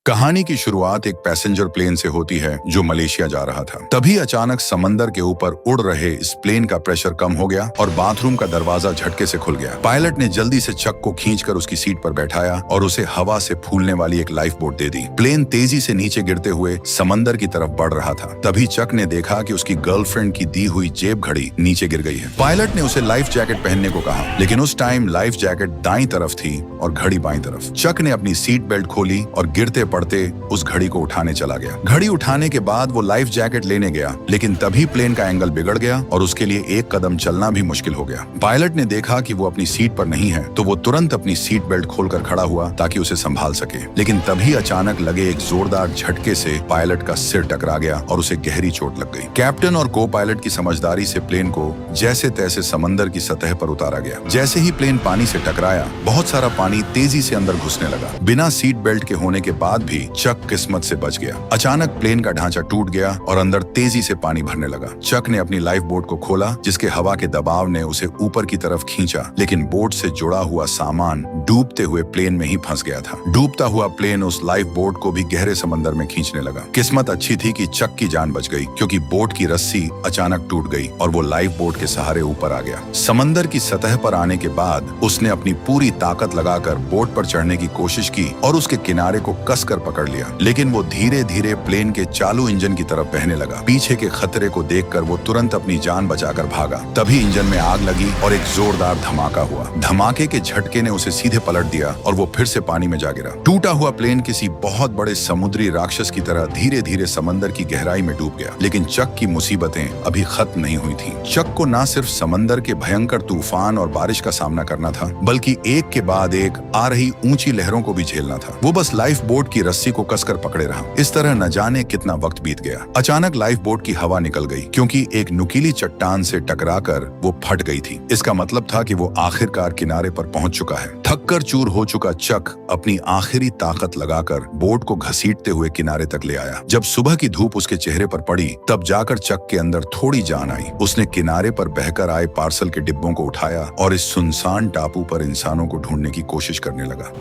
कहानी की शुरुआत एक पैसेंजर प्लेन से होती है जो मलेशिया जा रहा था। तभी अचानक समंदर के ऊपर उड़ रहे इस प्लेन का प्रेशर कम हो गया और बाथरूम का दरवाजा झटके से खुल गया। पायलट ने जल्दी से चक को खींचकर उसकी सीट पर बैठाया और उसे हवा से फूलने वाली एक लाइफ बोट दे दी। प्लेन तेजी से नीचे गिरते हुए समंदर की तरफ बढ़ रहा था। तभी चक ने देखा कि उसकी गर्लफ्रेंड की दी हुई जेब घड़ी नीचे गिर गई है। पायलट ने उसे लाइफ जैकेट पहनने को कहा, लेकिन उस टाइम लाइफ जैकेट दाईं तरफ थी और घड़ी बाईं तरफ। चक ने अपनी सीट बेल्ट खोली और गिरते पड़ते उस घड़ी को उठाने चला गया। घड़ी उठाने के बाद वो लाइफ जैकेट लेने गया, लेकिन तभी प्लेन का एंगल बिगड़ गया और उसके लिए एक कदम चलना भी मुश्किल हो गया। पायलट ने देखा कि वो अपनी सीट पर नहीं है, तो वो तुरंत अपनी सीट बेल्ट खोलकर खड़ा हुआ ताकि उसे संभाल सके। लेकिन तभी अचानक लगे एक जोरदार झटके से पायलट का सिर टकरा गया और उसे गहरी चोट लग गई। कैप्टन और को पायलट की समझदारी से प्लेन को जैसे तैसे समंदर की सतह पर उतारा गया। जैसे ही प्लेन पानी से टकराया, बहुत सारा पानी तेजी से अंदर घुसने लगा। बिना सीट बेल्ट के होने के बाद भी चक किस्मत से बच गया। अचानक प्लेन का ढांचा टूट गया और अंदर तेजी से पानी भरने लगा। चक ने अपनी लाइफ बोट को खोला, जिसके हवा के दबाव ने उसे ऊपर की तरफ खींचा, लेकिन बोट से जुड़ा हुआ सामान डूबते हुए प्लेन में ही फंस गया था। डूबता हुआ प्लेन उस लाइफ बोट को भी गहरे समंदर में खींचने लगा। किस्मत अच्छी थी कि चक की जान बच गई, क्योंकि बोट की रस्सी अचानक टूट गई और वो लाइफ बोट के सहारे ऊपर आ गया। समंदर की सतह पर आने के बाद उसने अपनी पूरी ताकत लगाकर बोट पर चढ़ने की कोशिश की और उसके किनारे को कसकर पकड़ लिया, लेकिन वो धीरे धीरे प्लेन के चालू इंजन की तरफ बहने लगा। पीछे के खतरे को देखकर वो तुरंत अपनी जान बचाकर भागा। तभी इंजन में आग लगी और एक जोरदार धमाका हुआ। धमाके के झटके ने उसे सीधे पलट दिया और वो फिर से पानी में जा गिरा। टूटा हुआ प्लेन किसी बहुत बड़े समुद्री राक्षस की तरह धीरे धीरे समंदर की गहराई में डूब गया। लेकिन चक की मुसीबतें अभी खत्म नहीं हुई थीं। चक को न सिर्फ समंदर के भयंकर तूफान और बारिश का सामना करना था, बल्कि एक के बाद एक आ रही ऊंची लहरों को भी झेलना था। वो बस लाइफ बोट की रस्सी को कसकर पकड़े रहा। इस तरह न जाने कितना वक्त बीत गया। अचानक लाइफ बोट की हवा निकल गई, क्योंकि एक नुकीली चट्टान से टकराकर वो फट गई थी। इसका मतलब था कि वो आखिरकार किनारे पर पहुंच चुका है। थककर चूर हो चुका चक अपनी आखिरी ताकत लगाकर बोट को घसीटते हुए किनारे तक ले आया। जब सुबह की धूप उसके चेहरे पर पड़ी, तब जाकर चक के अंदर थोड़ी जान आई। उसने किनारे पर बहकर आए पार्सल के डिब्बों को उठाया और इस सुनसान टापू पर इंसानों को ढूंढने की कोशिश करने लगा।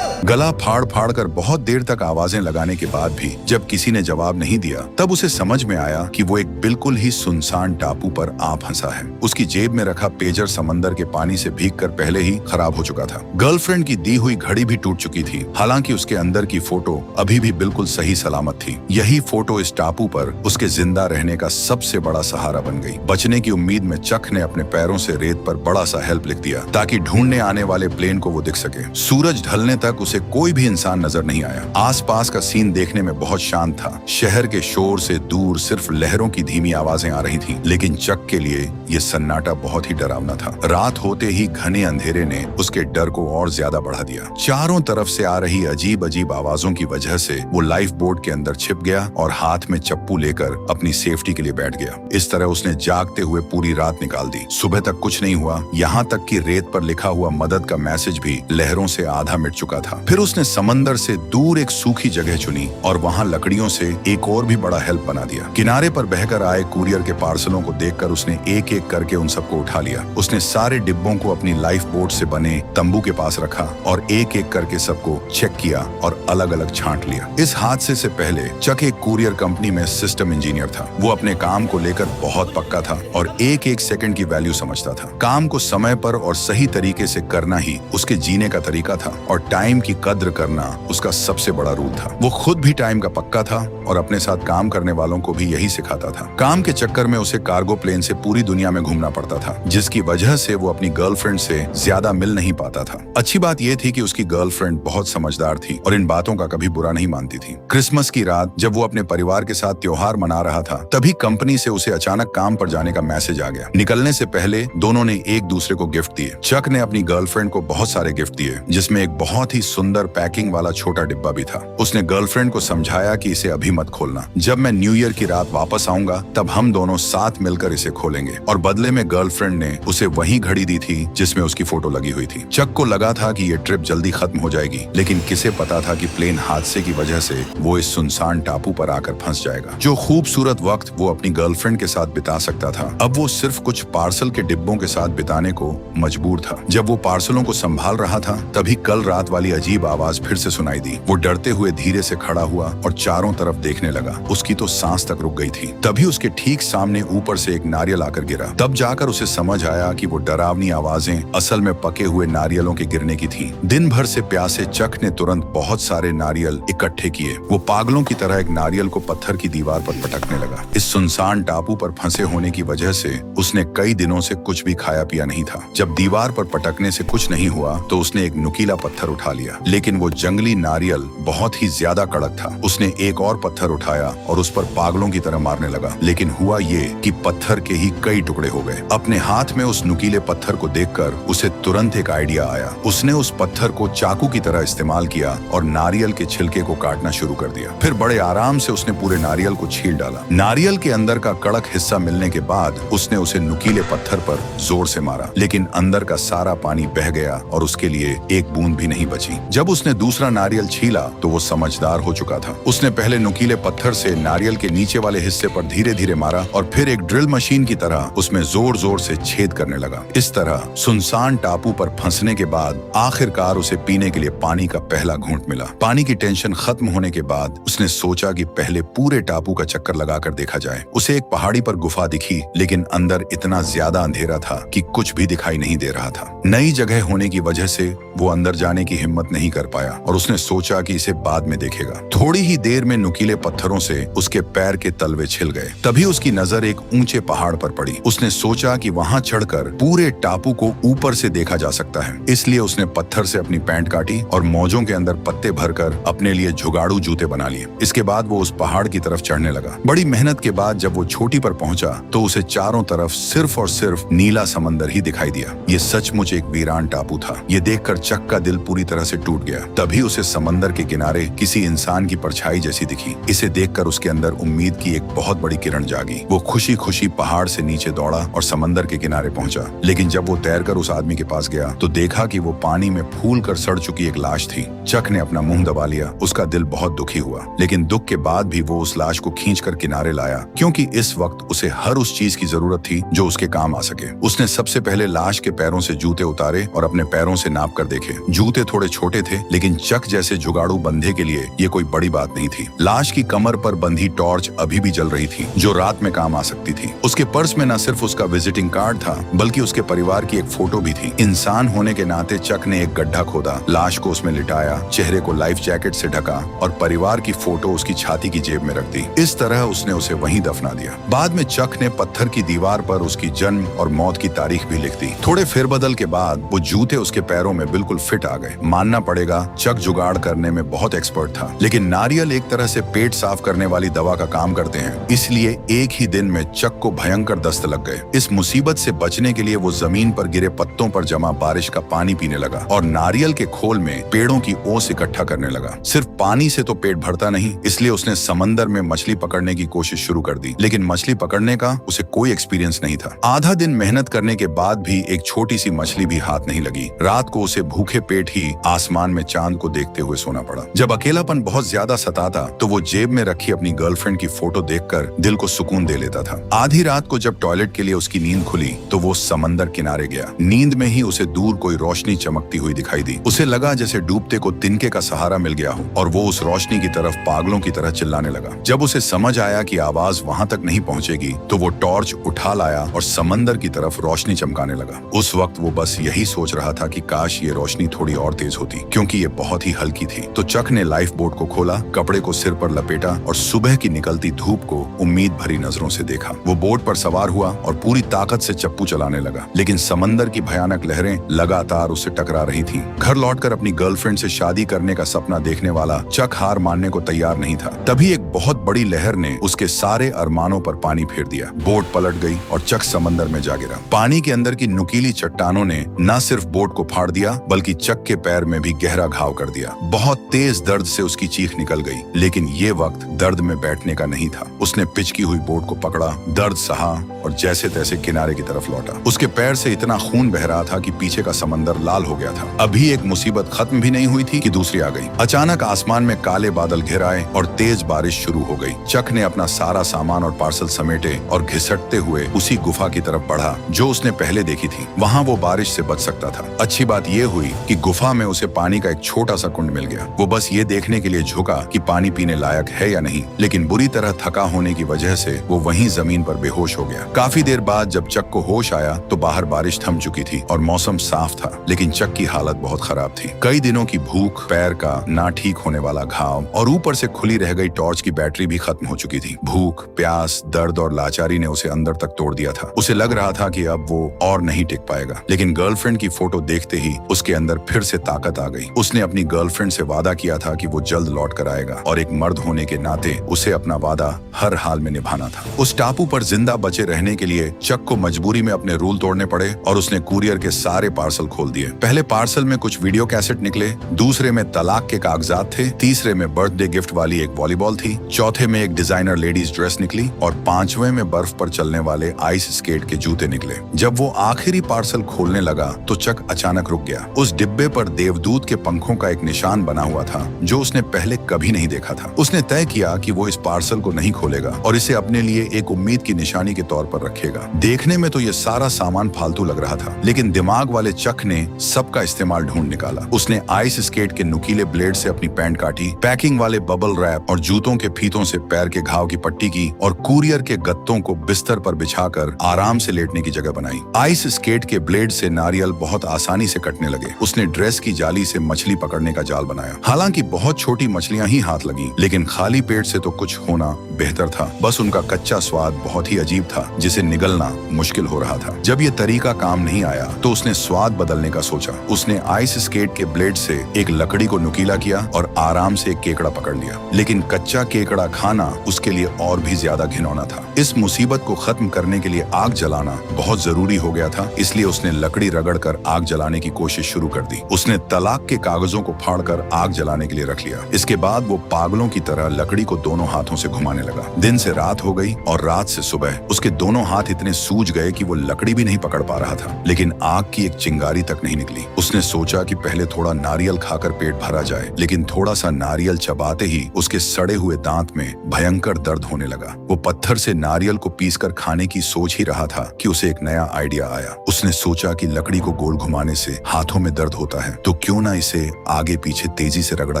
गला फाड़ फाड़ कर बहुत देर तक आवाजें लगाने के बाद भी जब किसी ने जवाब नहीं दिया, तब उसे समझ में आया कि वो एक बिल्कुल ही सुनसान टापू पर आ फंसा है। उसकी जेब में रखा पेजर समंदर के पानी से भीगकर पहले ही खराब हो चुका था। गर्लफ्रेंड की दी हुई घड़ी भी टूट चुकी थी, हालांकि उसके अंदर की फोटो अभी भी बिल्कुल सही सलामत थी। यही फोटो इस टापू पर उसके जिंदा रहने का सबसे बड़ा सहारा बन गई। बचने की उम्मीद में चक ने अपने पैरों से रेत पर बड़ा सा हेल्प लिख दिया, ताकि ढूंढने आने वाले प्लेन को वो दिख सके। सूरज ढलने तक उसे कोई भी इंसान नजर नहीं आया। आसपास का सीन देखने में बहुत शांत था। शहर के शोर से दूर सिर्फ लहरों की धीमी आवाजें आ रही थीं, लेकिन चक के लिए ये सन्नाटा बहुत ही डरावना था। रात होते ही घने अंधेरे ने उसके डर को और ज्यादा बढ़ा दिया। चारों तरफ से आ रही अजीब अजीब आवाजों की वजह से वो लाइफ बोट के अंदर छिप गया और हाथ में चप्पू लेकर अपनी सेफ्टी के लिए बैठ गया। इस तरह उसने जागते हुए पूरी रात निकाल दी। सुबह तक कुछ नहीं हुआ, यहाँ तक कि रेत पर लिखा हुआ मदद का मैसेज भी लहरों से आधा मिट चुका था। फिर उसने समंदर से दूर एक सूखी जगह चुनी और वहां लकड़ियों से एक और भी बड़ा हेल्प बना दिया। किनारे पर बहकर आए कुरियर के पार्सलों को देखकर उसने एक एक करके उन सबको उठा लिया। उसने सारे डिब्बों को अपनी लाइफ बोट से बने तंबू के पास रखा और एक एक करके सबको चेक किया और अलग अलग छांट लिया। इस हादसे से पहले चक एक कुरियर कंपनी में सिस्टम इंजीनियर था। वो अपने काम को लेकर बहुत पक्का था और एक एक सेकंड की वैल्यू समझता था। काम को समय पर और सही तरीके से करना ही उसके जीने का तरीका था और टाइम की कद्र करना उसका सबसे बड़ा रूल था। वो खुद भी टाइम का पक्का था और अपने साथ काम करने वालों को भी यही सिखाता था। काम के चक्कर में उसे कार्गो प्लेन से पूरी दुनिया में घूमना पड़ता था, जिसकी वजह से वो अपनी गर्लफ्रेंड से ज्यादा मिल नहीं पाता था। अच्छी बात यह थी कि उसकी गर्लफ्रेंड बहुत समझदार थी और इन बातों का कभी बुरा नहीं मानती थी। क्रिसमस की रात जब वो अपने परिवार के साथ त्योहार मना रहा था, तभी कंपनी से उसे अचानक काम पर जाने का मैसेज आ गया। निकलने से पहले दोनों ने एक दूसरे को गिफ्ट दिए। चक ने अपनी गर्लफ्रेंड को बहुत सारे गिफ्ट दिए, जिसमें एक बहुत ही सुंदर पैकिंग वाला छोटा डिब्बा भी था। उसने गर्लफ्रेंड को समझाया कि इसे अभी मत खोलना, जब मैं न्यू ईयर की रात वापस आऊंगा तब हम दोनों साथ मिलकर इसे खोलेंगे। और बदले में गर्लफ्रेंड ने उसे वही घड़ी दी थी जिसमें उसकी फोटो लगी हुई थी। चक को लगा था कि ये ट्रिप जल्दी खत्म हो जाएगी, लेकिन किसे पता था कि प्लेन हादसे की वजह से वो इस सुनसान टापू पर आकर फंस जाएगा। जो खूबसूरत वक्त वो अपनी गर्लफ्रेंड के साथ बिता सकता था, अब वो सिर्फ कुछ पार्सल के डिब्बों के साथ बिताने को मजबूर था। जब वो पार्सलों को संभाल रहा था, तभी कल रात वाली अजीब आवाज फिर से सुनाई दी। वो डरते हुए धीरे से खड़ा हुआ और चारों तरफ देखने लगा। उसकी तो सांस तक रुक गई थी। तभी उसके ठीक सामने ऊपर से एक नारियल आकर गिरा। तब जाकर उसे समझ आया कि वो डरावनी आवाजें असल में पके हुए नारियलों के गिरने की थी। दिन भर से प्यासे चक ने तुरंत बहुत सारे नारियल इकट्ठे किए। वो पागलों की तरह एक नारियल को पत्थर की दीवार पर पटकने लगा। इस सुनसान टापू पर फंसे होने की वजह से उसने कई दिनों से कुछ भी खाया पिया नहीं था। जब दीवार पर पटकने से कुछ नहीं हुआ तो उसने एक नुकीला पत्थर उठा लिया, लेकिन वो जंगली नारियल बहुत ही ज्यादा कड़क था। उसने एक और पत्थर उठाया और उस पर पागलों की तरह मारने लगा, लेकिन हुआ ये कि पत्थर के ही कई टुकड़े हो गए। अपने हाथ में उस नुकीले पत्थर को देखकर उसे तुरंत एक आइडिया आया। उसने उस पत्थर को चाकू की तरह इस्तेमाल किया और नारियल के छिलके को काटना शुरू कर दिया। फिर बड़े आराम से उसने पूरे नारियल को छील डाला। नारियल के अंदर का कड़क हिस्सा मिलने के बाद उसने उसे नुकीले पत्थर पर जोर से मारा, लेकिन अंदर का सारा पानी बह गया और उसके लिए एक बूंद भी नहीं बची। जब उसने दूसरा नारियल छीला तो वो समझदार हो चुका था। उसने पहले नुकीले पत्थर से नारियल के नीचे वाले हिस्से पर धीरे धीरे मारा और फिर एक ड्रिल मशीन की तरह उसमें जोर जोर से छेद करने लगा। इस तरह सुनसान टापू पर फंसने के बाद आखिरकार उसे पीने के लिए पानी का पहला घूंट मिला। पानी की टेंशन खत्म होने के बाद उसने सोचा कि पहले पूरे टापू का चक्कर लगाकर देखा जाए। उसे एक पहाड़ी पर गुफा दिखी, लेकिन अंदर इतना ज्यादा अंधेरा था कि कुछ भी दिखाई नहीं दे रहा था। नई जगह होने की वजह से वो अंदर जाने की हिम्मत नहीं कर पाया और उसने सोचा कि इसे बाद में देखेगा। थोड़ी ही देर में नुकीले पत्थरों से उसके पैर के तलवे छिल गए। तभी उसकी नजर एक ऊंचे पहाड़ पर पड़ी। उसने सोचा कि वहां चढ़कर पूरे टापू को ऊपर से देखा जा सकता है, इसलिए उसने पत्थर से अपनी पैंट काटी और मौजों के अंदर पत्ते भरकर अपने लिए जुगाड़ू जूते बना लिए। इसके बाद वो उस पहाड़ की तरफ चढ़ने लगा। बड़ी मेहनत के बाद जब वो चोटी पर पहुंचा तो उसे चारों तरफ सिर्फ और सिर्फ नीला समंदर ही दिखाई दिया। ये सचमुच एक वीरान टापू था। ये देखकर चक का दिल पूरी तरह से टूट गया। तभी उसे समंदर के किनारे किसी इंसान की परछाई जैसी दिखी। इसे देखकर उसके अंदर उम्मीद की एक बहुत बड़ी किरण जागी। वो खुशी खुशी पहाड़ से नीचे दौड़ा और समंदर के किनारे पहुंचा। लेकिन जब वो तैरकर उस आदमी के पास गया तो देखा कि वो पानी में फूल कर सड़ चुकी एक लाश थी। चक ने अपना मुंह दबा लिया। उसका दिल बहुत दुखी हुआ, लेकिन दुख के बाद भी वो उस लाश को खींचकर किनारे लाया, क्योंकि इस वक्त उसे हर उस चीज की जरूरत थी जो उसके काम आ सके। उसने सबसे पहले लाश के पैरों से जूते उतारे और अपने पैरों से नाप कर देखे। जूते थोड़े छोटे थे, लेकिन चक जैसे जुगाड़ू बंधे के लिए ये कोई बड़ी बात नहीं थी। लाश की कमर पर बंधी टॉर्च अभी भी जल रही थी, जो रात में काम आ सकती थी। उसके पर्स में न सिर्फ उसका विजिटिंग कार्ड था, बल्कि उसके परिवार की एक फोटो भी थी। इंसान होने के नाते चक ने एक गड्ढा खोदा, लाश को उसमें लिटाया, चेहरे को लाइफ जैकेट से ढका और परिवार की फोटो उसकी छाती की जेब में रख दी। इस तरह उसने उसे वहीं दफना दिया। बाद में चक ने पत्थर की दीवार पर उसकी जन्म और मौत की तारीख भी लिख दी। थोड़े फेरबदल के बाद वो जूते उसके पैरों में बिल्कुल फिट आ गए। मानना पड़ेगा चक जुगाड़ करने में बहुत एक्सपर्ट था, लेकिन नारियल एक तरह से पेट साफ करने वाली दवा का काम करते हैं, इसलिए एक ही दिन में चक को भयंकर दस्त लग गए। इस मुसीबत से बचने के लिए वो जमीन पर गिरे पत्तों पर जमा बारिश का पानी पीने लगा और नारियल के खोल में पेड़ों की ओस इकट्ठा करने लगा। सिर्फ पानी से तो पेट भरता नहीं, इसलिए उसने समंदर में मछली पकड़ने की कोशिश शुरू कर दी, लेकिन मछली पकड़ने का उसे कोई एक्सपीरियंस नहीं था। आधा दिन मेहनत करने के बाद भी एक छोटी सी मछली भी हाथ नहीं लगी। रात को उसे भूखे पेट ही आसमान में चांद को देखते हुए सोना पड़ा। जब अकेलापन बहुत ज्यादा सताता तो वो जेब में रखी अपनी गर्लफ्रेंड की फोटो देखकर दिल को सुकून दे लेता था। आधी रात को जब टॉयलेट के लिए उसकी नींद खुली तो वो समंदर किनारे गया। नींद में ही उसे दूर कोई रोशनी चमकती हुई दिखाई दी। उसे लगा जैसे डूबते को तिनके का सहारा मिल गया हो और वो उस रोशनी की तरफ पागलों की तरह चिल्लाने लगा। जब उसे समझ आया कि आवाज वहां तक नहीं पहुंचेगी तो वो टॉर्च उठा लाया और समंदर की तरफ रोशनी चमकाने लगा। उस वक्त वो बस यही सोच रहा था कि काश ये रोशनी थोड़ी और तेज होती, क्योंकि ये बहुत ही हल्की थी। तो चक ने लाइफ बोट को खोला, कपड़े को सिर पर लपेटा और सुबह की निकलती धूप को उम्मीद भरी नजरों से देखा। वो बोट पर सवार हुआ और पूरी ताकत से चप्पू चलाने लगा, लेकिन समंदर की भयानक लहरें लगातार उससे टकरा रही थीं। घर लौटकर अपनी गर्लफ्रेंड से शादी करने का सपना देखने वाला चक हार मानने को तैयार नहीं था। तभी एक बहुत बड़ी लहर ने उसके सारे अरमानों पर पानी फेर दिया। बोट पलट गई और चक समंदर में जा गिरा। पानी के अंदर की नुकीली चट्टानों ने न सिर्फ बोट को फाड़ दिया, बल्कि चक के पैर में भी गहरा घाव कर दिया। बहुत तेज दर्द से उसकी चीख निकल गई, लेकिन ये वक्त दर्द में बैठने का नहीं था। उसने पिचकी हुई बोट को पकड़ा, दर्द सहा और जैसे तैसे किनारे की तरफ लौटा। उसके पैर से इतना खून बह रहा था कि पीछे का समंदर लाल हो गया था। अभी एक मुसीबत खत्म भी नहीं हुई थी कि दूसरी आ गई। अचानक आसमान में काले बादल घिर आए और तेज बारिश शुरू हो गई। चक ने अपना सारा सामान और पार्सल समेटे और घिसटते हुए उसी गुफा की तरफ बढ़ा जो उसने पहले देखी थी। वहाँ वो बारिश से बच सकता था। अच्छी बात ये हुई कि गुफा में उसे पानी का एक छोटा सा कुंड मिल गया। वो बस ये देखने के लिए झुका कि पानी पीने लायक है या नहीं, लेकिन बुरी तरह थका होने की वजह से वो वहीं जमीन पर बेहोश हो गया। काफी देर बाद जब चक को होश आया तो बाहर बारिश थम चुकी थी और मौसम साफ था, लेकिन चक की हालत बहुत खराब थी। कई दिनों की भूख, पैर का ना ठीक होने वाला घाव और ऊपर से खुली रह गई टॉर्च की बैटरी भी खत्म हो चुकी थी। भूख, प्यास, दर्द और लाचारी ने उसे अंदर तक तोड़ दिया था। उसे लग रहा था कि अब वो और नहीं टिक पाएगा, लेकिन गर्लफ्रेंड की फोटो देखते ही उसके अंदर फिर से ताकत आ गई। उसने अपनी गर्लफ्रेंड से वादा किया था कि वो जल्द लौट कर आएगा और एक मर्द होने के नाते उसे अपना वादा हर हाल में निभाना था। उस टापू पर जिंदा बचे रहने के लिए चक को मजबूरी में अपने रूल तोड़ने पड़े और उसने कुरियर के सारे पार्सल खोल दिए। पहले पार्सल में कुछ वीडियो कैसेट निकले, दूसरे में तलाक के कागजात थे, तीसरे में बर्थडे गिफ्ट वाली एक वॉलीबॉल थी, चौथे में एक डिजाइनर लेडीज ड्रेस निकली और पांचवें में बर्फ पर चलने वाले आइस स्केट के जूते निकले। जब वो आखिरी पार्सल खोलने लगा तो चक अचानक रुक गया। उस डिब्बे पर देवदूत के पंखों का एक निशान बना हुआ था जो उसने पहले कभी नहीं देखा था। उसने तय किया कि वो इस पार्सल को नहीं खोलेगा और इसे अपने लिए एक उम्मीद की निशानी के तौर पर रखेगा। देखने में तो ये सारा सामान फालतू लग रहा था, लेकिन दिमाग वाले चक ने सबका इस्तेमाल ढूंढ निकाला। उसने आइस स्केट के नुकीले ब्लेड से अपनी पैंट काटी, पैकिंग वाले बबल रैप और जूतों के फीतों से पैर के घाव की पट्टी की और कुरियर के गत्तों को बिस्तर पर बिछाकर आराम से लेटने की जगह बनाई। आइस स्केट के ब्लेड से नारियल बहुत आसानी से कटने लगे। उसने ड्रेस की जाली से मछली पकड़ने का जाल बनाया। हालांकि बहुत छोटी मछलियां ही हाथ लगी, लेकिन खाली पेट से तो कुछ होना बेहतर था। बस उनका कच्चा स्वाद बहुत ही अजीब था, जिसे निगलना मुश्किल हो रहा था। जब ये तरीका काम नहीं आया तो उसने स्वाद बदलने का सोचा। उसने आइस स्केट के ब्लेड से एक लकड़ी को नुकीला किया और आराम से एक केकड़ा पकड़ लिया, लेकिन कच्चा केकड़ा खाना उसके लिए और भी ज्यादा घिनौना था। इस मुसीबत को खत्म करने के लिए आग जलाना बहुत जरूरी हो गया था, इसलिए उसने लकड़ी रगड़कर आग जलाने की कोशिश शुरू कर दी। उसने तलाक के कागजों को फाड़कर आग जलाने के लिए रख लिया। इसके बाद वो पागलों की तरह लकड़ी को दोनों हाथों से घुमाने लगा। दिन से रात हो गई और रात से सुबह। उसके दोनों हाथ इतने सूज गए कि वो लकड़ी भी नहीं पकड़ पा रहा था, लेकिन आग की एक चिंगारी तक नहीं निकली। उसने सोचा कि पहले थोड़ा नारियल खाकर पेट भरा जाए, लेकिन थोड़ा सा नारियल चबाते ही उसके सड़े हुए दांत में भयंकर दर्द होने लगा। वो पत्थर से नारियल को पीसकर खाने की सोच ही रहा था कि उसे एक नया आइडिया आया। उसने सोचा कि लकड़ी को गोल घुमाने से हाथों में दर्द होता है, तो क्यों ना इसे आगे पीछे तेजी से रगड़ा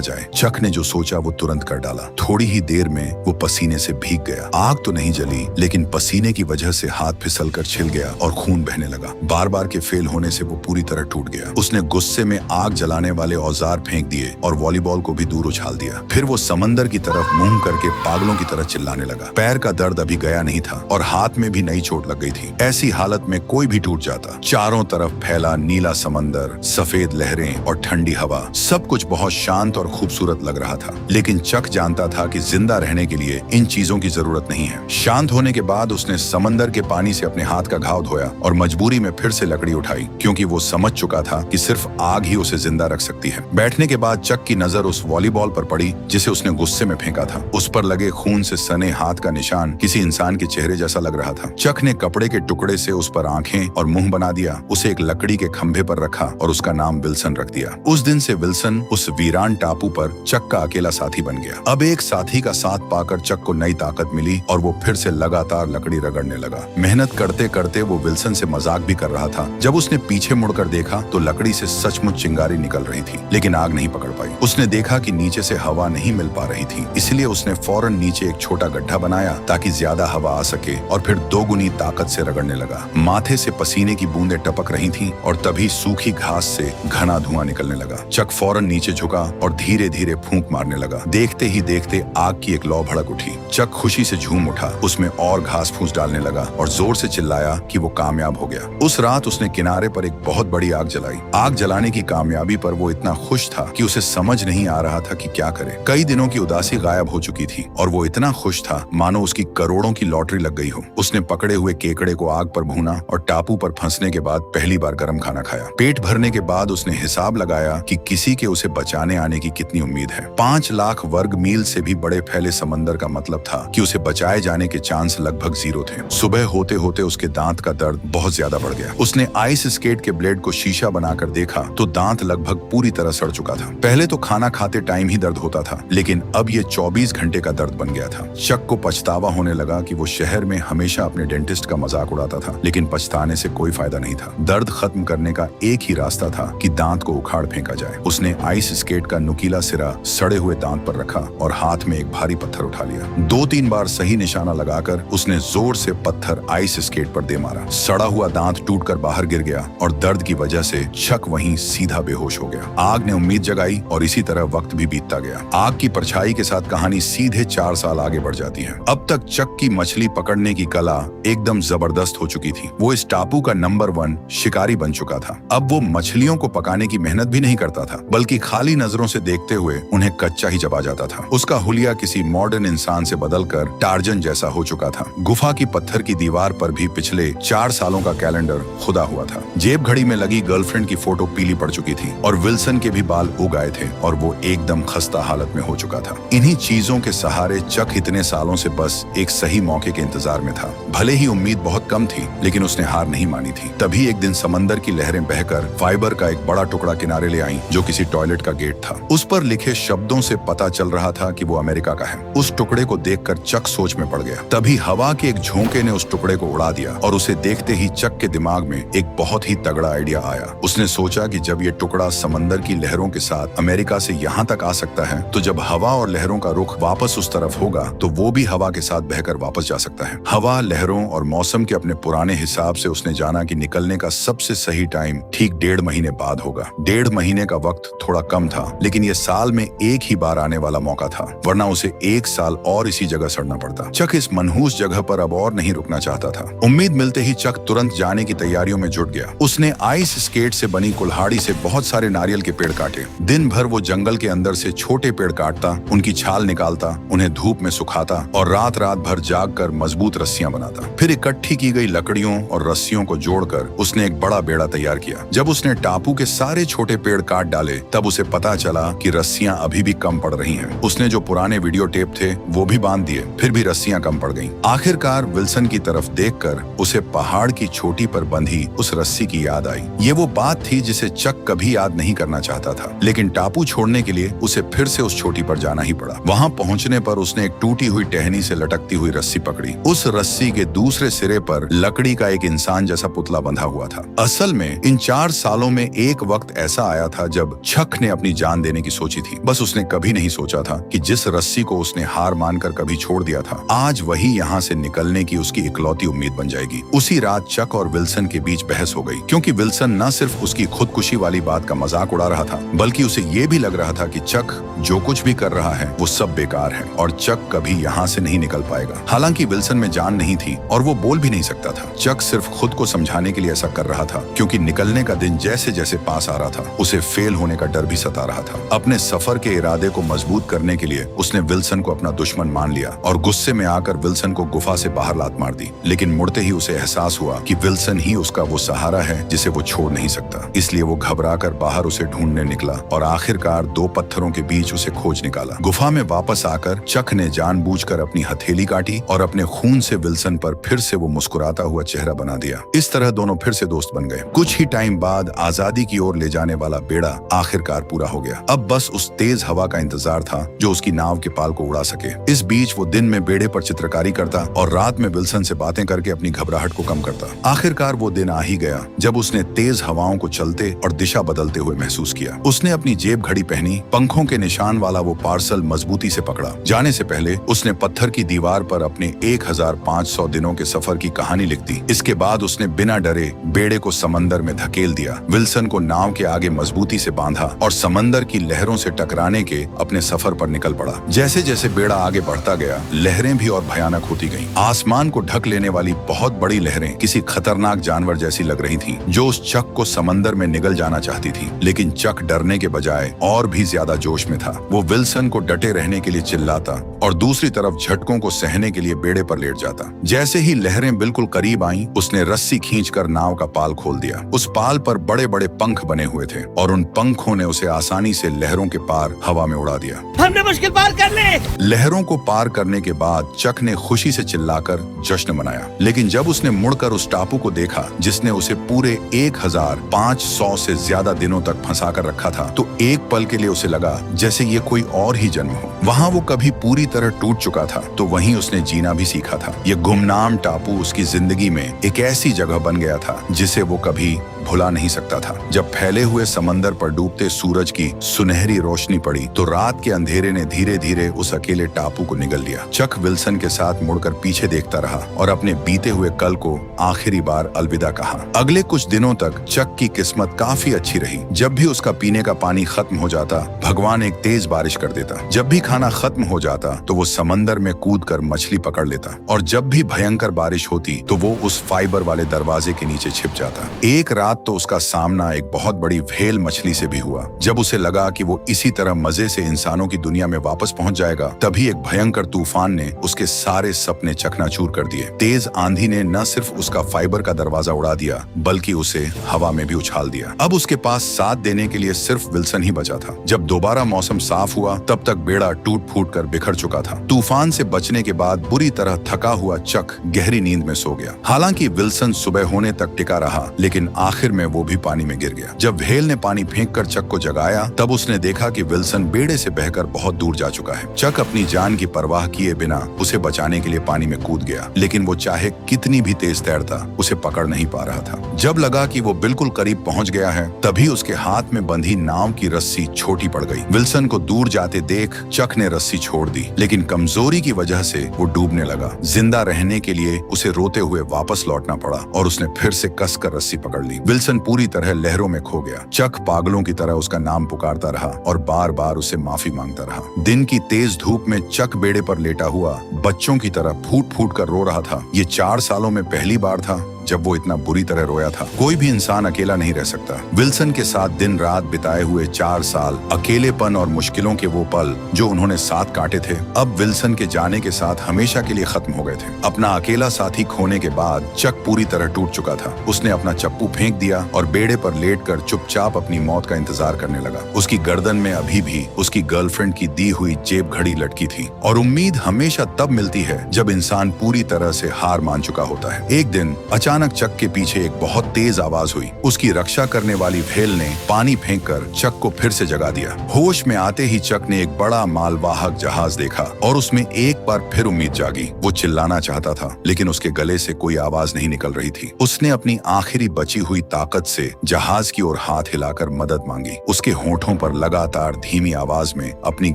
जाए। चक ने जो सोचा वो तुरंत कर डाला। थोड़ी ही देर में वो पसीने से भीग गया। आग तो नहीं जली, लेकिन पसीने की वजह से हाथ फिसलकर छिल गया और खून बहने लगा। बार बार के फेल होने से वो पूरी तरह टूट गया। उसने गुस्से में आग जलाने वाले औजार फेंक दिए और वॉलीबॉल को भी दूर उछाल दिया। फिर वो समंदर की तरफ मुंह करके पागलों की तरह चिल्लाने लगा। पैर का दर्द अभी गया नहीं था और हाथ में भी नई चोट लग गई थी। ऐसी हालत में कोई भी टूट जाता। चारों तरफ फैला नीला समंदर, सफेद लहरें और ठंडी हवा, सब कुछ बहुत शांत और खूबसूरत लग रहा था। लेकिन चक जानता था कि जिंदा रहने के लिए इन चीजों की जरूरत नहीं है। शांत होने के बाद उसने समंदर के पानी से अपने हाथ का घाव धोया और मजबूरी में फिर से लकड़ी उठाई, क्योंकि वो समझ चुका था कि सिर्फ आग ही उसे जिंदा रख सकती है। बैठने के बाद चक की नजर उस वॉलीबॉल पर पड़ी जिसे उसने गुस्से में फेंका था। उस पर लगे खून से सने हाथ का निशान किसी इंसान के चेहरे जैसा लग रहा था। चक ने कपड़े के टुकड़े से उस पर आंखें और मुंह बना दिया, उसे एक लकड़ी के खंभे पर रखा और उसका नाम विल्सन रख दिया। उस दिन से विल्सन उस वीरान टापू पर चक का अकेला साथी बन गया। अब एक साथी का साथ पाकर चक को नई ताकत मिली और वो फिर से लगातार लकड़ी रगड़ने लगा। मेहनत करते करते वो विल्सन से मजाक भी कर रहा था। जब उसने पीछे मुड़कर देखा तो लकड़ी से सचमुच चिंगारी निकल रही थी, लेकिन आग नहीं पकड़ पाई। उसने देखा कि नीचे से हवा नहीं मिल पा रही थी, इसलिए उसने फौरन नीचे एक छोटा गड्ढा बनाया ताकि ज्यादा हवा आ सके और फिर दोगुनी ताकत से रगड़ने लगा। माथे से पसीने की बूंदें टपक रही थीं और तभी सूखी घास से घना धुआं निकलने लगा। चक फौरन नीचे झुका और धीरे धीरे फूंक मारने लगा। देखते ही देखते आग की एक लौ भड़क उठी। चक खुशी से झूम उठा, उसमें और घास फूस डालने लगा और जोर से चिल्लाया कि वो कामयाब हो गया। उस रात उसने किनारे पर एक बहुत बड़ी आग जलाई। आग जलाने की कामयाबी पर वो इतना खुश था कि उसे समझ नहीं आ रहा था कि क्या करे। कई दिनों की उदासी गायब हो चुकी थी और वो इतना खुश था मानो उसकी करोड़ों की लॉटरी लग गई हो। उसने पकड़े हुए केकड़े को आग पर भूना और टापू पर फंसने के बाद पहली बार गर्म खाना खाया। पेट भरने के बाद उसने हिसाब लगाया कि किसी के उसे बचाने आने की कितनी उम्मीद है। 5 लाख वर्ग मील से भी बड़े फैले समंदर का मतलब था कि उसे बचाए जाने के चांस लगभग 0 थे। सुबह होते होते उसके दांत का दर्द बहुत ज्यादा बढ़ गया। उसने आइस स्केट के ब्लेड को शीशा बनाकर देखा तो दांत लगभग पूरी तरह सड़ चुका था। पहले तो खाना खाते टाइम ही दर्द होता था, लेकिन अब ये 24 घंटे का दर्द बन गया था। चक को पछतावा होने लगा कि वो शहर में हमेशा अपने डेंटिस्ट का मजाक उड़ाता था, लेकिन पछताने से कोई फायदा नहीं था। दर्द खत्म करने का एक ही रास्ता था कि दांत को उखाड़ पहाड़ फेंका जाए। उसने आइस स्केट का नुकीला सिरा सड़े हुए दांत पर रखा और हाथ में एक भारी पत्थर उठा लिया। 2-3 बार सही निशाना लगाकर उसने जोर से पत्थर आइस स्केट पर दे मारा। सड़ा हुआ दांत टूटकर बाहर गिर गया और दर्द की वजह से चक वहीं सीधा बेहोश हो गया। आग ने उम्मीद जगाई और इसी तरह वक्त भी बीतता गया। आग की परछाई के साथ कहानी सीधे 4 साल आगे बढ़ जाती है। अब तक चक की मछली पकड़ने की कला एकदम जबरदस्त हो चुकी थी। वो इस टापू का नंबर 1 शिकारी बन चुका था। अब वो मछलियों को पकाने की मेहनत भी नहीं करता था, बल्कि खाली नजरों से देखते हुए उन्हें कच्चा ही चबा जाता था। उसका हुलिया किसी मॉडर्न इंसान से बदलकर टार्जन जैसा हो चुका था। गुफा की पत्थर की दीवार पर भी पिछले 4 सालों का कैलेंडर खुदा हुआ था। जेब घड़ी में लगी गर्लफ्रेंड की फोटो पीली पड़ चुकी थी और विल्सन के भी बाल उग आए थे और वो एकदम खस्ता हालत में हो चुका था। इन्हीं चीजों के सहारे चक इतने सालों से बस एक सही मौके के इंतजार में था। भले ही उम्मीद बहुत कम थी, लेकिन उसने हार नहीं मानी थी। तभी एक दिन समंदर की लहरें बहकर फाइबर का एक बड़ा टुकड़ा किनारे ले आईं, जो किसी टॉयलेट का गेट था। उस पर लिखे शब्दों से पता चल रहा था कि वो अमेरिका का है। उस टुकड़े को देखकर चक सोच में पड़ गया। तभी हवा के एक झोंके ने उस टुकड़े को उड़ा दिया और उसे देखते ही चक के दिमाग में एक बहुत ही तगड़ा आइडिया आया। उसने सोचा कि जब ये टुकड़ा समंदर की लहरों के साथ अमेरिका से यहाँ तक आ सकता है, तो जब हवा और लहरों का रुख वापस उस तरफ होगा तो वो भी हवा के साथ बहकर वापस जा सकता है। हवा, लहरों और मौसम के अपने पुराने हिसाब से उसने जाना कि निकलने का सबसे सही टाइम ठीक 1.5 महीने बाद होगा। 1.5 महीने का वक्त थोड़ा कम था, लेकिन ये साल में एक ही बार आने वाला मौका था, वरना उसे 1 साल और इसी जगह सड़ना पड़ता। चक इस मनहूस जगह पर अब और नहीं रुकना चाहता था। उम्मीद मिलते ही चक तुरंत जाने की तैयारियों में जुट गया। उसने आइस स्केट से बनी कुल्हाड़ी से बहुत सारे नारियल के पेड़ काटे। दिन भर वो जंगल के अंदर से छोटे पेड़ काटता, उनकी छाल निकालता, उन्हें धूप में सुखाता और रात भर जागकर मजबूत रस्सियां बनाता। फिर इकट्ठी की गई लकड़ियों और रस्सियों को जोड़कर उसने एक बड़ा बेड़ा तैयार किया। जब उसने टापू के सारे छोटे पेड़ काट डाले, तब उसे पता चला कि रस्सियां अभी भी कम पड़ रही हैं। उसने जो पुराने वीडियो टेप थे वो भी बांध दिए, फिर भी रस्सियां कम पड़ गईं। आखिरकार विल्सन की तरफ देखकर उसे पहाड़ की चोटी पर बंधी उस रस्सी की याद आई। ये वो बात थी जिसे चक कभी याद नहीं करना चाहता था, लेकिन टापू छोड़ने के लिए उसे फिर से उस चोटी पर जाना ही पड़ा। वहां पहुंचने पर उसने एक टूटी हुई टहनी से लटकती हुई रस्सी पकड़ी। उस रस्सी के दूसरे सिरे पर लकड़ी का एक इंसान जैसा पुतला बंधा हुआ था। असल में इन 4 सालों में एक वक्त ऐसा आया था जब चक ने अपनी जान देने की सोची थी। बस उसने कभी नहीं सोचा था कि जिस रस्सी को उसने हार मानकर कभी छोड़ दिया था, आज वही यहाँ से निकलने की उसकी इकलौती उम्मीद बन जाएगी। उसी रात चक और विल्सन के बीच बहस हो गई, क्योंकि विल्सन न सिर्फ उसकी खुदकुशी वाली बात का मजाक उड़ा रहा था, बल्कि उसे ये भी लग रहा था कि चक जो कुछ भी कर रहा है वो सब बेकार है और चक कभी यहाँ से नहीं निकल पाएगा। हालांकि विल्सन में जान नहीं थी और वो बोल भी नहीं सकता था। चक सिर्फ खुद को समझाने के लिए ऐसा कर रहा था, क्योंकि निकलने का दिन जैसे जैसे पास आ रहा था, उसे फेल होने का डर भी सता रहा था। अपने सफर के इरादे को मजबूत करने के लिए उसने विल्सन को अपना दुश्मन मान लिया और गुस्से में आकर विल्सन को गुफा से बाहर लात मार दी। लेकिन मुड़ते ही उसे एहसास हुआ कि विल्सन ही उसका वो सहारा है जिसे वो छोड़ नहीं सकता। इसलिए वो घबराकर बाहर उसे ढूंढने निकला और आखिरकार 2 पत्थरों के बीच उसे खोज निकाला। गुफा में वापस आकर चक ने जानबूझकर अपनी हथेली काटी और अपने खून से विल्सन पर फिर से वो मुस्कुराता हुआ चेहरा बना दिया। इस तरह दोनों फिर से दोस्त बन गए। कुछ ही टाइम बाद आजादी की ओर ले जाने वाला बेड़ा आखिरकार पूरा हो गया। अब बस उस तेज हवा का इंतजार था जो उसकी नाव के पाल को उड़ा सके। इस बीच वो दिन में बेड़े पर चित्रकारी करता और रात में विल्सन से बातें करके अपनी घबराहट को कम करता। आखिरकार वो दिन आ ही गया जब उसने तेज हवाओं को चलते और दिशा बदलते हुए महसूस किया। उसने अपनी जेब घड़ी पहनी, पंखों के निशान वाला वो पार्सल मजबूती से पकड़ा। जाने से पहले उसने पत्थर की दीवार पर अपने 1500 दिनों के सफर की कहानी लिख दी। इसके बाद उसने बिना डरे बेड़े को समंदर में धकेल दिया, विल्सन को नाव के आगे मजबूती से बांधा और समंदर की लहरों से टकराने के अपने सफर पर निकल पड़ा। जैसे जैसे बेड़ा आगे बढ़ता गया, लहरें भी और भयानक होती गईं। आसमान को ढक लेने वाली बहुत बड़ी लहरें किसी खतरनाक जानवर जैसी लग रही थीं, जो उस चक को समंदर में निगल जाना चाहती थी। लेकिन चक डरने के बजाय और भी ज्यादा जोश में था। वो विल्सन को डटे रहने के लिए चिल्लाता और दूसरी तरफ झटकों को सहने के लिए बेड़े पर लेट जाता। जैसे ही लहरें बिल्कुल करीब आईं, उसने रस्सी खींचकर नाव का पाल खोल दिया। उस पाल पर बड़े बड़े पंख बने हुए थे और उन पंखों ने उसे आसानी से लहरों के पार हवा में उड़ा दिया। हमने मुश्किल पार कर ली। लहरों को पार करने के बाद चक ने खुशी से चिल्लाकर जश्न मनाया। लेकिन जब उसने मुड़कर उस टापू को देखा जिसने उसे पूरे 1500 से ज्यादा दिनों तक फंसा कर रखा था, तो एक पल के लिए उसे लगा जैसे ये कोई और ही जन्म हो। वहां वो कभी पूरी तरह टूट चुका था, तो वहीं उसने जीना भी सीखा था। ये गुमनाम टापू उसकी जिंदगी में एक ऐसी जगह बन गया था जिसे वो कभी भुला नहीं सकता था। जब फैले हुए समंदर पर डूबते सूरज की सुनहरी रोशनी पड़ी तो रात के अंधेरे ने धीरे धीरे उस अकेले टापू को निगल लिया। चक विल्सन के साथ मुड़कर पीछे देखता रहा और अपने बीते हुए कल को आखिरी बार अलविदा कहा। अगले कुछ दिनों तक चक की किस्मत काफी अच्छी रही। जब भी उसका पीने का पानी खत्म हो जाता, भगवान एक तेज बारिश कर देता। जब भी खाना खत्म हो जाता तो वो समंदर में कूदकर मछली पकड़ लेता, और जब भी भयंकर बारिश होती तो वो उस फाइबर वाले दरवाजे के नीचे छिप जाता। एक रात तो उसका सामना एक बहुत बड़ी व्हेल मछली से भी हुआ। जब उसे लगा कि वो इसी तरह मजे से इंसानों की दुनिया में वापस पहुंच जाएगा, तभी एक भयंकर तूफान ने उसके सारे सपने चकनाचूर कर दिए। तेज आंधी ने न सिर्फ उसका फाइबर का दरवाजा उड़ा दिया, बल्कि उसे हवा में भी उछाल दिया। अब उसके पास साथ देने के लिए सिर्फ विल्सन ही बचा था। जब दोबारा मौसम साफ हुआ, तब तक बेड़ा टूट फूट कर बिखर चुका था। तूफान से बचने के बाद बुरी तरह थका हुआ चक गहरी नींद में सो गया। हालांकि विल्सन सुबह होने तक टिका रहा, लेकिन आखिर में वो भी पानी में गिर गया। जब व्हेल ने पानी फेंककर चक को जगाया, तब उसने देखा कि विल्सन बेड़े से बहकर बहुत दूर जा चुका है। चक अपनी जान की परवाह किए बिना उसे बचाने के लिए पानी में कूद गया, लेकिन वो चाहे कितनी भी तेज तैरता, उसे पकड़ नहीं पा रहा था। जब लगा कि वो बिल्कुल करीब पहुंच गया है, तभी उसके हाथ में बंधी नाव की रस्सी छोटी पड़ गई। विल्सन को दूर जाते देख चक ने रस्सी छोड़ दी, लेकिन कमजोरी की वजह से वो डूबने लगा। जिंदा रहने के लिए उसे रोते हुए वापस लौटना पड़ा और उसने फिर से कसकर रस्सी पकड़ ली। विल्सन पूरी तरह लहरों में खो गया। चक पागलों की तरह उसका नाम पुकारता रहा और बार बार उसे माफी मांगता रहा। दिन की तेज धूप में चक बेड़े पर लेटा हुआ बच्चों की तरह फूट फूट कर रो रहा था। ये 4 सालों में पहली बार था जब वो इतना बुरी तरह रोया था। कोई भी इंसान अकेला नहीं रह सकता। विल्सन के साथ दिन रात बिताए हुए 4 साल, अकेलेपन और मुश्किलों के वो पल जो उन्होंने साथ काटे थे, अब विल्सन के जाने के साथ हमेशा के लिए खत्म हो गए थे। अपना अकेला साथी खोने के बाद चक पूरी तरह टूट चुका था। उसने अपना चप्पू फेंक दिया और बेड़े पर लेटकर चुपचाप अपनी मौत का इंतजार करने लगा। उसकी गर्दन में अभी भी उसकी गर्लफ्रेंड की दी हुई जेब घड़ी लटकी थी, और उम्मीद हमेशा तब मिलती है जब इंसान पूरी तरह से हार मान चुका होता है। एक दिन अचानक चक के पीछे एक बहुत तेज आवाज हुई। उसकी रक्षा करने वाली व्हेल ने पानी फेंककर चक को फिर से जगा दिया। होश में आते ही चक ने एक बड़ा मालवाहक जहाज देखा और उसमें एक बार फिर उम्मीद जागी। वो चिल्लाना चाहता था, लेकिन उसके गले से कोई आवाज नहीं निकल रही थी। उसने अपनी आखिरी बची हुई ताकत से जहाज की ओर हाथ हिलाकर मदद मांगी। उसके होठों पर लगातार धीमी आवाज में अपनी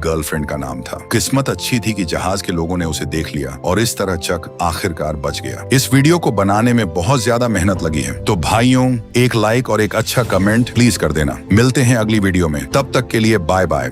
गर्लफ्रेंड का नाम था। किस्मत अच्छी थी कि जहाज के लोगों ने उसे देख लिया और इस तरह चक आखिरकार बच गया। इस वीडियो को बनाने में बहुत ज्यादा मेहनत लगी है, तो भाइयों एक लाइक और एक अच्छा कमेंट प्लीज कर देना। मिलते हैं अगली वीडियो में, तब तक के लिए बाय बाय।